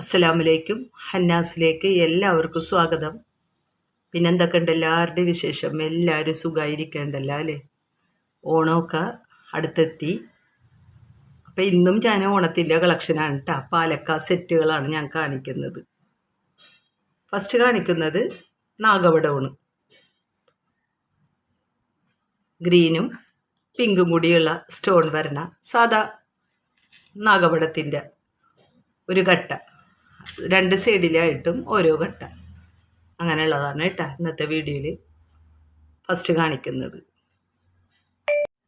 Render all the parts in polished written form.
അസ്സലാമലൈക്കും. ഹന്നാസിലേക്ക് എല്ലാവർക്കും സ്വാഗതം. പിന്നെന്തൊക്കെയുണ്ട് എല്ലാവരുടെയും വിശേഷം? എല്ലാവരും സുഖമായിരിക്കേണ്ടല്ലോ അല്ലേ? ഓണമൊക്കെ അടുത്തെത്തി. അപ്പം ഇന്നും ഞാൻ ഓണത്തിൻ്റെ കളക്ഷനാണ് കേട്ടോ. പാലക്ക സെറ്റുകളാണ് ഞാൻ കാണിക്കുന്നത്. ഫസ്റ്റ് കാണിക്കുന്നത് നാഗവടമാണ്. ഗ്രീനും പിങ്കും കൂടിയുള്ള സ്റ്റോൺ വരണ സാധാ നാഗവടത്തിൻ്റെ ഒരു കട്ട, രണ്ട് സൈഡിലായിട്ടും ഓരോ കട്ട, അങ്ങനെയുള്ളതാണ് കേട്ടോ ഇന്നത്തെ വീഡിയോയിൽ ഫസ്റ്റ് കാണിക്കുന്നത്.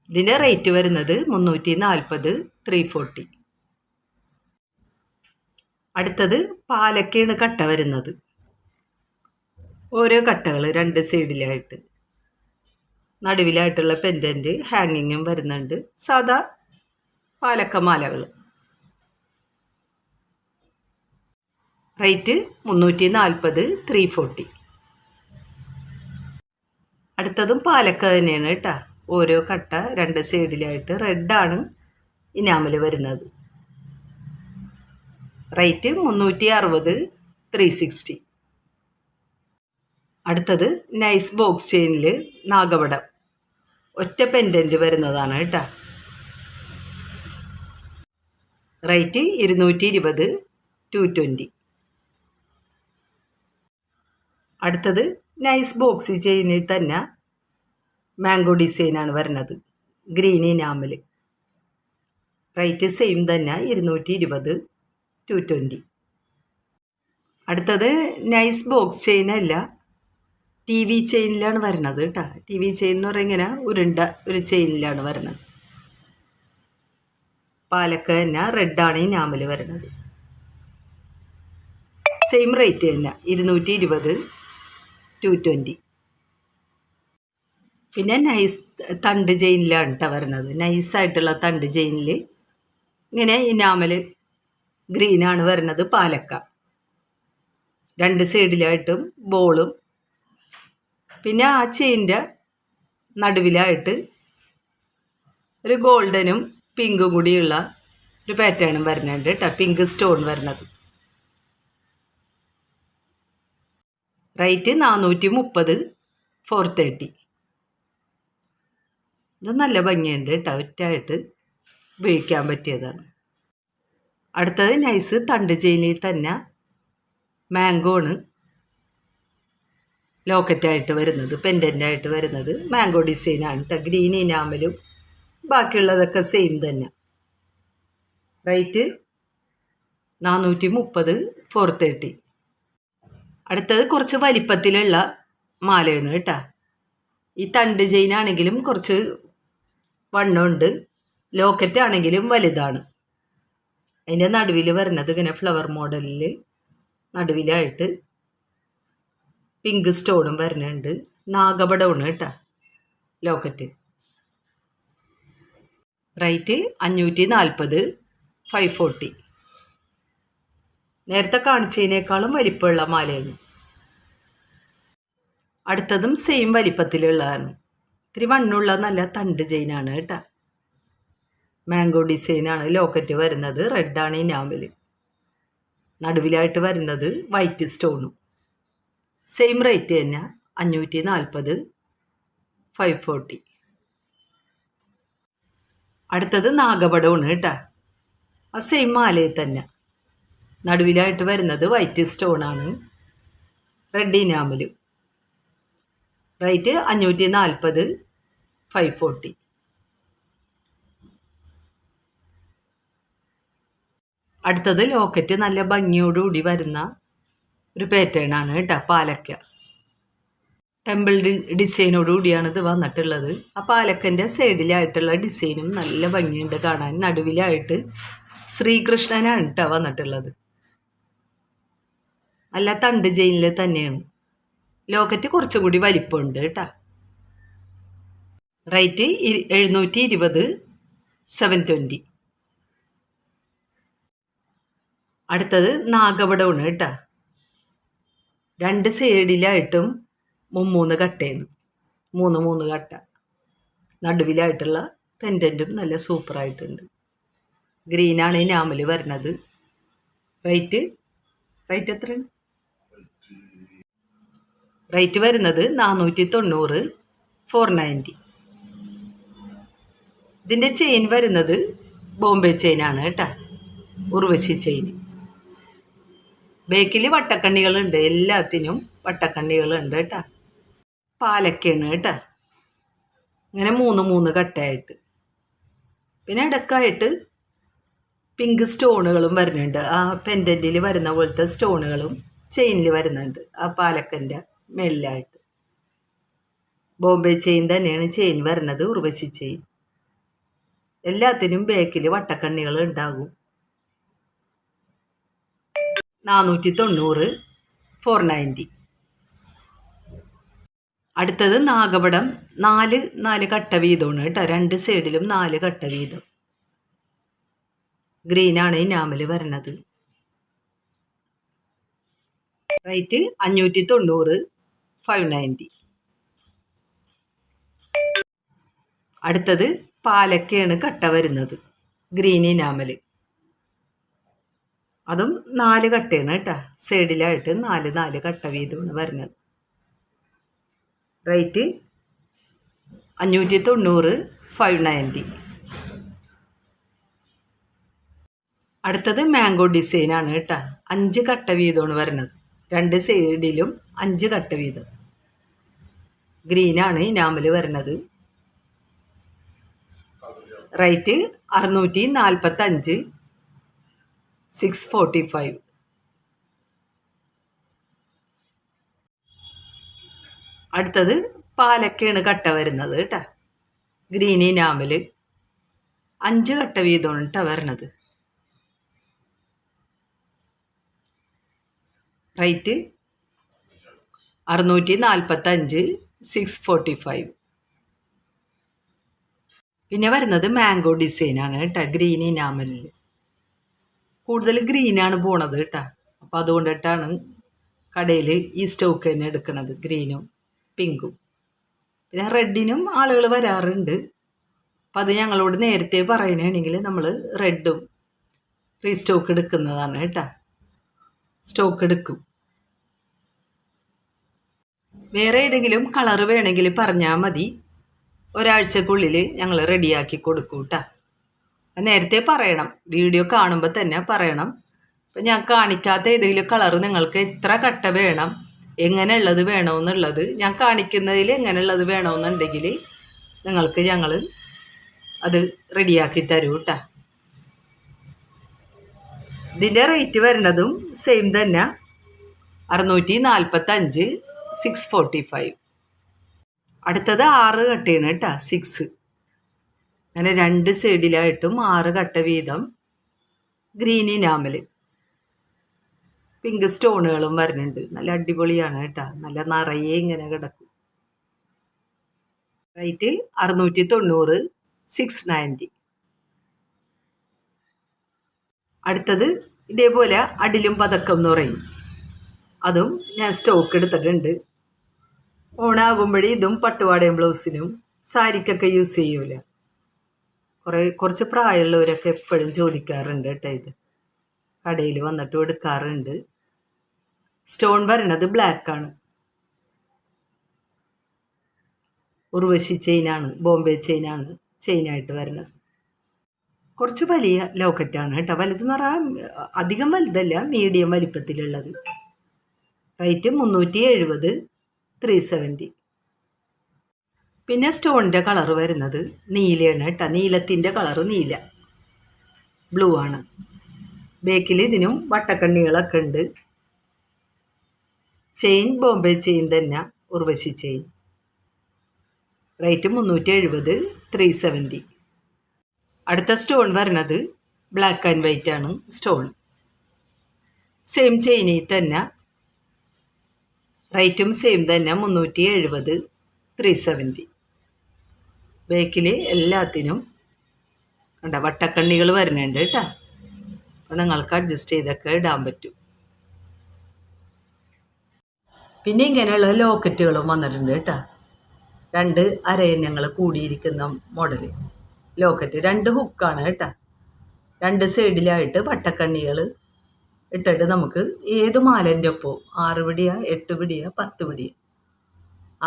ഇതിൻ്റെ റേറ്റ് വരുന്നത് 340, 340. അടുത്തത് പാലക്കയാണ് കട്ട വരുന്നത്. ഓരോ കട്ടകൾ രണ്ട് സൈഡിലായിട്ട്, നടുവിലായിട്ടുള്ള പെൻഡൻറ്റ് ഹാങ്ങിങ്ങും വരുന്നുണ്ട്. സാധാ പാലക്ക മാലകൾ. റേറ്റ് 340, 340. അടുത്തതും പാലക്ക തന്നെയാണ് കേട്ടോ. ഓരോ കട്ട രണ്ട് സൈഡിലായിട്ട് റെഡാണ് ഇനാമൽ വരുന്നത്. റേറ്റ് 360, 360. അടുത്തത് നൈസ് ബോക്സ് ചെയിനിൽ നാഗവടം ഒറ്റ പെൻഡൻറ്റ് വരുന്നതാണ് കേട്ടോ. റേറ്റ് 220, 220. അടുത്തത് നൈസ് ബോക്സി ചെയിനിൽ തന്നെ മാംഗോ ഡിസൈനാണ് വരുന്നത്, ഗ്രീൻ ഇനാമൽ. റേറ്റ് സെയിം തന്നെ 220, 220. അടുത്തത് നൈസ് ബോക്സ് ചെയിനല്ല, ടി വി ചെയിനിലാണ് വരുന്നത് കേട്ടോ. ടി വി ചെയിൻ എന്ന് പറയുന്നത് ഇങ്ങനെ ഉരുണ്ട ഒരു ചെയിനിലാണ് വരുന്നത്. പാലക്ക തന്നെ റെഡാണ് ഇനാമൽ വരുന്നത്. സെയിം റേറ്റ് തന്നെ 220, 220. പിന്നെ നൈസ് തണ്ട് ചെയിനിലാണ് കേട്ടോ വരുന്നത്. നൈസായിട്ടുള്ള തണ്ട് ചെയിനിൽ ഇങ്ങനെ ഇനാമൽ ഗ്രീനാണ് വരുന്നത്. പാലക്ക രണ്ട് സൈഡിലായിട്ടും ബോളും, പിന്നെ ആ ചെയിൻ്റെ നടുവിലായിട്ട് ഒരു ഗോൾഡനും പിങ്കും കൂടിയുള്ള ഒരു പാറ്റേണും വരുന്നുണ്ട് കേട്ടോ. പിങ്ക് സ്റ്റോൺ വരുന്നത്. റേറ്റ് 430, 430. ഇത് നല്ല ഭംഗിയുണ്ട് കേട്ടോ, ഒറ്റയായിട്ട് ഉപയോഗിക്കാൻ പറ്റിയതാണ്. അടുത്തത് നൈസ് തണ്ട് ചെയിനിൽ തന്നെ മാംഗോ ആണ് ലോക്കറ്റായിട്ട് വരുന്നത്, പെൻഡൻ്റായിട്ട് വരുന്നത്. മാംഗോ ഡിസൈനാണ് കേട്ടോ. ഗ്രീൻ ഇനാമലും ബാക്കിയുള്ളതൊക്കെ സെയിം തന്നെ. റേറ്റ് 430, 430. അടുത്തത് കുറച്ച് വലിപ്പത്തിലുള്ള മാലയാണ് കേട്ടോ. ഈ തണ്ട് ചെയിനാണെങ്കിലും കുറച്ച് വണ്ണമുണ്ട്, ലോക്കറ്റ് ആണെങ്കിലും വലുതാണ്. അതിൻ്റെ നടുവിൽ വരുന്നത് ഇങ്ങനെ ഫ്ലവർ മോഡലിൽ നടുവിലായിട്ട് പിങ്ക് സ്റ്റോണും വരുന്നുണ്ട്. നാഗപടമാണ് കേട്ടോ ലോക്കറ്റ്. റേറ്റ് 540, 540. നേരത്തെ കാണിച്ചതിനേക്കാളും വലിപ്പമുള്ള മാലയാണ്. അടുത്തതും സെയിം വലിപ്പത്തിലുള്ളതാണ്. ഇത്തിരി വണ്ണുള്ള നല്ല തണ്ട് ചെയിനാണ് കേട്ടോ. മാംഗോ ഡിസൈനാണ് ലോക്കറ്റ് വരുന്നത്. റെഡാണ് ഇനാമൽ. നടുവിലായിട്ട് വരുന്നത് വൈറ്റ് സ്റ്റോണും. സെയിം റേറ്റ് തന്നെ 540, 540. അടുത്തത് നാഗപടമാണ് കേട്ടോ. ആ സെയിം മാലയിൽ തന്നെ നടുവിലായിട്ട് വരുന്നത് വൈറ്റ് സ്റ്റോണാണ്, റെഡ് ഇനാമലും. റേറ്റ് 540, 540. അടുത്തത് ലോക്കറ്റ് നല്ല ഭംഗിയോടുകൂടി വരുന്ന ഒരു പാറ്റേണാണ് കേട്ടോ. പാലക്ക ടെമ്പിൾ ഡിസൈനോടുകൂടിയാണ് ഇത് വന്നിട്ടുള്ളത്. ആ പാലക്കൻ്റെ സൈഡിലായിട്ടുള്ള ഡിസൈനും നല്ല ഭംഗിയുണ്ട് കാണാൻ. നടുവിലായിട്ട് ശ്രീകൃഷ്ണനാണ് കേട്ടോ വന്നിട്ടുള്ളത്. നല്ല തണ്ട് ചെയിനിൽ തന്നെയാണ്. ലോക്കറ്റ് കുറച്ചും കൂടി വലിപ്പമുണ്ട് കേട്ടോ. റേറ്റ് 720, 720. അടുത്തത് നാഗപടമാണ് കേട്ടോ. രണ്ട് സൈഡിലായിട്ടും 3 കട്ടയാണ്, 3 കട്ട. നടുവിലായിട്ടുള്ള പെൻഡൻറ്റും നല്ല സൂപ്പറായിട്ടുണ്ട്. ഗ്രീനാണ് ഇനാമൽ വരുന്നത്. റേറ്റ് റേറ്റ് എത്ര? റേറ്റ് വരുന്നത് 490, 490. ഇതിൻ്റെ ചെയിൻ വരുന്നത് ബോംബെ ചെയിനാണ് കേട്ടോ, ഉർവശി ചെയിൻ. ബേക്കിൽ വട്ടക്കണ്ണികളുണ്ട്, എല്ലാത്തിനും വട്ടക്കണ്ണികളുണ്ട് കേട്ടോ. പാലക്കയാണ് കേട്ടോ, ഇങ്ങനെ 3 കട്ടയായിട്ട്. പിന്നെ ഇടക്കായിട്ട് പിങ്ക് സ്റ്റോണുകളും വരുന്നുണ്ട്. ആ പെൻഡൻറ്റിൽ വരുന്ന പോലത്തെ സ്റ്റോണുകളും ചെയിനിൽ വരുന്നുണ്ട് ആ പാലക്കൻ്റെ മേളിലായിട്ട്. ബോംബെ ചെയിൻ തന്നെയാണ് ചെയിൻ വരുന്നത്, ഉർവശി ചെയിൻ. എല്ലാത്തിനും ബേക്കിൽ വട്ടക്കണ്ണികൾ ഉണ്ടാകും. 490, 490. അടുത്തത് നാഗപടം 4 കട്ട വീതമാണ് കേട്ടോ, 2 സൈഡിലും 4 കട്ട വീതം. ഗ്രീനാണ് ഇനാമൽ വരുന്നത്. റേറ്റ് 590, 590. അടുത്തത് പാലക്കയാണ് കട്ട വരുന്നത്, ഗ്രീൻ ഇനാമൽ. അതും 4 കട്ടയാണ് കേട്ടോ, സൈഡിലായിട്ട് 4 കട്ട വീതമാണ് വരുന്നത്. റേറ്റ് 590, 590. അടുത്തത് മാംഗോ ഡിസൈനാണ് കേട്ടോ, 5 കട്ട വീതമാണ് വരുന്നത്, 2 സൈഡിലും 5 കട്ട വീതം. ഗ്രീനാണ് ഇനാമൽ വരുന്നത്. റേറ്റ് 645, 645. അടുത്തത് പാലക്കയാണ് കട്ട വരുന്നത് കേട്ടോ, ഗ്രീൻ ഇനാമൽ 5 കട്ട വീതമാണ് കേട്ടോ വരുന്നത്. റേറ്റ് 645, 645. പിന്നെ വരുന്നത് മാംഗോ ഡിസൈനാണ് കേട്ടോ, ഗ്രീൻ ഇനാമലിൽ. കൂടുതൽ ഗ്രീനാണ് പോണത് കേട്ടോ, അപ്പോൾ അതുകൊണ്ടിട്ടാണ് കടയിൽ ഈ സ്റ്റോക്ക് തന്നെ എടുക്കുന്നത്, ഗ്രീനും പിങ്കും. പിന്നെ റെഡിനും ആളുകൾ വരാറുണ്ട്. അപ്പം അത് ഞങ്ങളോട് നേരത്തെ പറയണമെങ്കിൽ നമ്മൾ റെഡും റീസ്റ്റോക്ക് എടുക്കുന്നതാണ് കേട്ടോ, സ്റ്റോക്ക് എടുക്കും. വേറെ ഏതെങ്കിലും കളറ് വേണമെങ്കിൽ പറഞ്ഞാൽ മതി, ഒരാഴ്ചക്കുള്ളിൽ ഞങ്ങൾ റെഡിയാക്കി കൊടുക്കും കേട്ടോ. നേരത്തെ പറയണം, വീഡിയോ കാണുമ്പോൾ തന്നെ പറയണം. ഇപ്പം ഞാൻ കാണിക്കാത്ത ഏതെങ്കിലും കളറ് നിങ്ങൾക്ക് എത്ര കട്ട വേണം, എങ്ങനെയുള്ളത് വേണമെന്നുള്ളത്, ഞാൻ കാണിക്കുന്നതിൽ എങ്ങനെയുള്ളത് വേണമെന്നുണ്ടെങ്കിൽ നിങ്ങൾക്ക് ഞങ്ങൾ അത് റെഡിയാക്കി തരും കേട്ടോ. ഇതിൻ്റെ റേറ്റ് വരുന്നതും സെയിം തന്നെ, 645, 645. അടുത്തത് 6 കട്ടയാണ് കേട്ടോ, 6. അങ്ങനെ 2 സൈഡിലായിട്ടും 6 കട്ട വീതം ഗ്രീൻ ഇനാമൽ. പിങ്ക് സ്റ്റോണുകളും വരുന്നുണ്ട്, നല്ല അടിപൊളിയാണ് കേട്ടോ, നല്ല നിറയെ ഇങ്ങനെ കിടക്കും. റേറ്റ് 690, 690. അടുത്തത് ഇതേപോലെ അടിലും പതക്കം എന്ന് പറയും, അതും ഞാൻ സ്റ്റോക്ക് എടുത്തിട്ടുണ്ട്. ഓണാകുമ്പോഴേ ഇതും പട്ടുപാടയും ബ്ലൗസിനും സാരിക്കൊക്കെ യൂസ് ചെയ്യൂല. കുറച്ച് പ്രായമുള്ളവരൊക്കെ എപ്പോഴും ചോദിക്കാറുണ്ട് കേട്ടോ, ഇത് കടയിൽ വന്നിട്ടും എടുക്കാറുണ്ട്. സ്റ്റോൺ വരണത് ബ്ലാക്കാണ്, ഉർവശി ചെയിനാണ്, ബോംബെ ചെയിനാണ് ചെയിനായിട്ട് വരുന്നത്. കുറച്ച് വലിയ ലോക്കറ്റാണ് കേട്ടോ, വലുതെന്ന് പറഞ്ഞാൽ അധികം വലുതല്ല, മീഡിയം വലിപ്പത്തിലുള്ളത്. റേറ്റ് 370, 370. പിന്നെ സ്റ്റോണിൻ്റെ കളറ് വരുന്നത് നീലയാണ് കേട്ടോ, നീലത്തിൻ്റെ കളറ് നീല, ബ്ലൂ ആണ്. ബേക്കിൽ ഇതിനും വട്ടക്കണ്ണികളൊക്കെ ഉണ്ട്. ചെയിൻ ബോംബെ ചെയിൻ തന്നെ, ഉർവശി ചെയിൻ. റേറ്റ് 370, 370. അടുത്ത സ്റ്റോൺ വരുന്നത് ബ്ലാക്ക് ആൻഡ് വൈറ്റ് ആണ് സ്റ്റോൺ, സെയിം ചെയിനിൽ തന്നെ. റേറ്റും സെയിം തന്നെ, 370, 370. ബേക്കിൽ എല്ലാത്തിനും കണ്ട വട്ടക്കണ്ണികൾ വരുന്നുണ്ട് കേട്ടോ, അപ്പോൾ നിങ്ങൾക്ക് അഡ്ജസ്റ്റ് ചെയ്തൊക്കെ ഇടാൻ പറ്റും. പിന്നെ ഇങ്ങനെയുള്ള ലോക്കറ്റുകളും വന്നിട്ടുണ്ട് കേട്ടോ, 2 അരയന്നങ്ങൾ കൂടിയിരിക്കുന്ന മോഡൽ ലോക്കറ്റ്. 2 ഹുക്കാണ് കേട്ടോ, 2 സൈഡിലായിട്ട് വട്ടക്കണ്ണികൾ ഇട്ടിട്ട് നമുക്ക് ഏത് മാലേൻ്റെ ഒപ്പവും 6 പിടിയാ 8 പിടിയാ 10 പിടിയാ.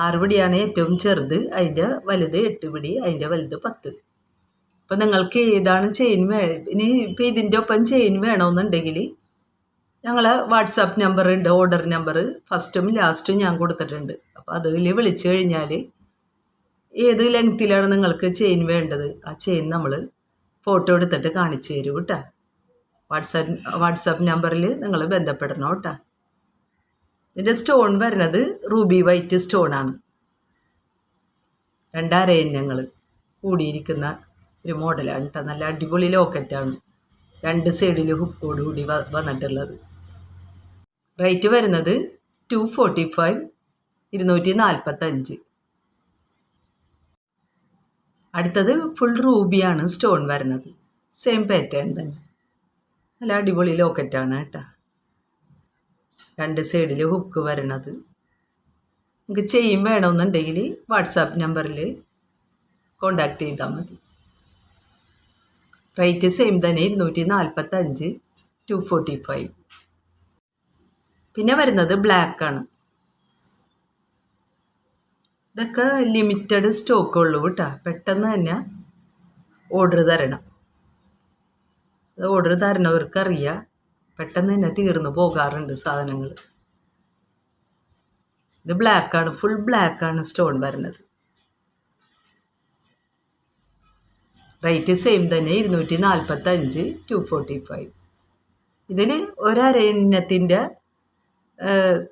6 പിടിയാണ് ഏറ്റവും ചെറുത്, അതിൻ്റെ വലുത് 8 പിടി, അതിൻ്റെ വലുത് 10. അപ്പം നിങ്ങൾക്ക് ഏതാണ് ചെയിൻ ഇനി ഇപ്പം ഇതിൻ്റെ ഒപ്പം ചെയിൻ വേണമെന്നുണ്ടെങ്കിൽ ഞങ്ങളെ വാട്സാപ്പ് നമ്പർ ഉണ്ട്, ഓർഡർ നമ്പർ ഫസ്റ്റും ലാസ്റ്റും ഞാൻ കൊടുത്തിട്ടുണ്ട്. അപ്പോൾ അതിൽ വിളിച്ചു കഴിഞ്ഞാൽ ഏത് ലെങ്ത്തിലാണ് നിങ്ങൾക്ക് ചെയിൻ വേണ്ടത് ആ ചെയിൻ നമ്മൾ ഫോട്ടോ എടുത്തിട്ട് കാണിച്ചു തരും കേട്ടോ. വാട്സാപ്പ് നമ്പറിൽ നിങ്ങൾ ബന്ധപ്പെടണം കേട്ടോ. ഇതിൻ്റെ സ്റ്റോൺ വരുന്നത് റൂബി വൈറ്റ് സ്റ്റോണാണ്. 2 അരയന്നങ്ങൾ കൂടിയിരിക്കുന്ന ഒരു മോഡലാണ് കേട്ടോ. നല്ല അടിപൊളി ലോക്കറ്റാണ്, 2 സൈഡിൽ ഹുക്കോട് കൂടി വന്നിട്ടുള്ളത്. റേറ്റ് വരുന്നത് 245, 245. അടുത്തത് ഫുൾ റൂബിയാണ് സ്റ്റോൺ വരുന്നത്, സെയിം പാറ്റേൺ തന്നെ. നല്ല അടിപൊളി ലോക്കറ്റാണ് കേട്ടോ. 2 സൈഡിൽ ഹുക്ക് വരണത്. നിങ്ങൾക്ക് ചെയിൻ വേണമെന്നുണ്ടെങ്കിൽ വാട്സാപ്പ് നമ്പറിൽ കോണ്ടാക്ട് ചെയ്താൽ മതി. റേറ്റ് സെയിം തന്നെ 245, 245. പിന്നെ വരുന്നത് ബ്ലാക്കാണ്. ഇതൊക്കെ ലിമിറ്റഡ് സ്റ്റോക്കുള്ളൂ കേട്ടോ. പെട്ടെന്ന് തന്നെ ഓർഡർ തരണം. ഓർഡർ തരണവർക്കറിയാം, പെട്ടെന്ന് തന്നെ തീർന്നു പോകാറുണ്ട് സാധനങ്ങൾ. ഇത് ബ്ലാക്കാണ്, ഫുൾ ബ്ലാക്കാണ് സ്റ്റോൺ വരുന്നത്. റേറ്റ് സെയിം തന്നെ 245, 245. ഇതിൽ ഒരരയന്നത്തിൻ്റെ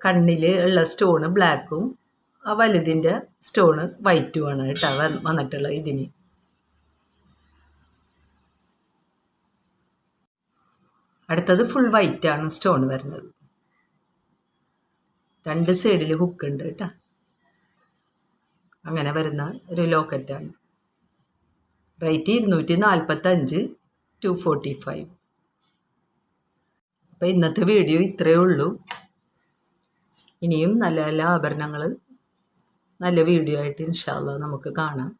കണ്ണിൽ ഉള്ള സ്റ്റോണ് ബ്ലാക്കും ആ വലുതിൻ്റെ സ്റ്റോണ് വൈറ്റുമാണ് കേട്ടോ വന്നിട്ടുള്ള ഇതിന്. അടുത്തത് ഫുൾ വൈറ്റാണ് സ്റ്റോൺ വരുന്നത്. 2 സൈഡിൽ ഹുക്ക് ഉണ്ട് കേട്ടോ. അങ്ങനെ വരുന്ന ഒരു ലോക്കറ്റാണ്. റേറ്റ് 245, 245. അപ്പോൾ ഇന്നത്തെ വീഡിയോ ഇത്രയേ ഉള്ളൂ. ഇനിയും നല്ല നല്ല ആഭരണങ്ങൾ നല്ല വീഡിയോ ആയിട്ട് ഇൻഷാ അല്ലാ നമുക്ക് കാണാം.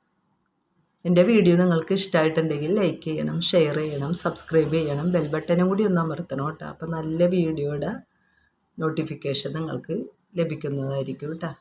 എൻ്റെ വീഡിയോ നിങ്ങൾക്ക് ഇഷ്ടമായിട്ടുണ്ടെങ്കിൽ ലൈക്ക് ചെയ്യണം, ഷെയർ ചെയ്യണം, സബ്സ്ക്രൈബ് ചെയ്യണം, ബെൽ ബട്ടനും കൂടി ഒന്ന് അമർത്തണം കേട്ടോ. അപ്പോൾ നല്ല വീഡിയോയുടെ നോട്ടിഫിക്കേഷൻ നിങ്ങൾക്ക് ലഭിക്കുന്നതായിരിക്കും കേട്ടോ.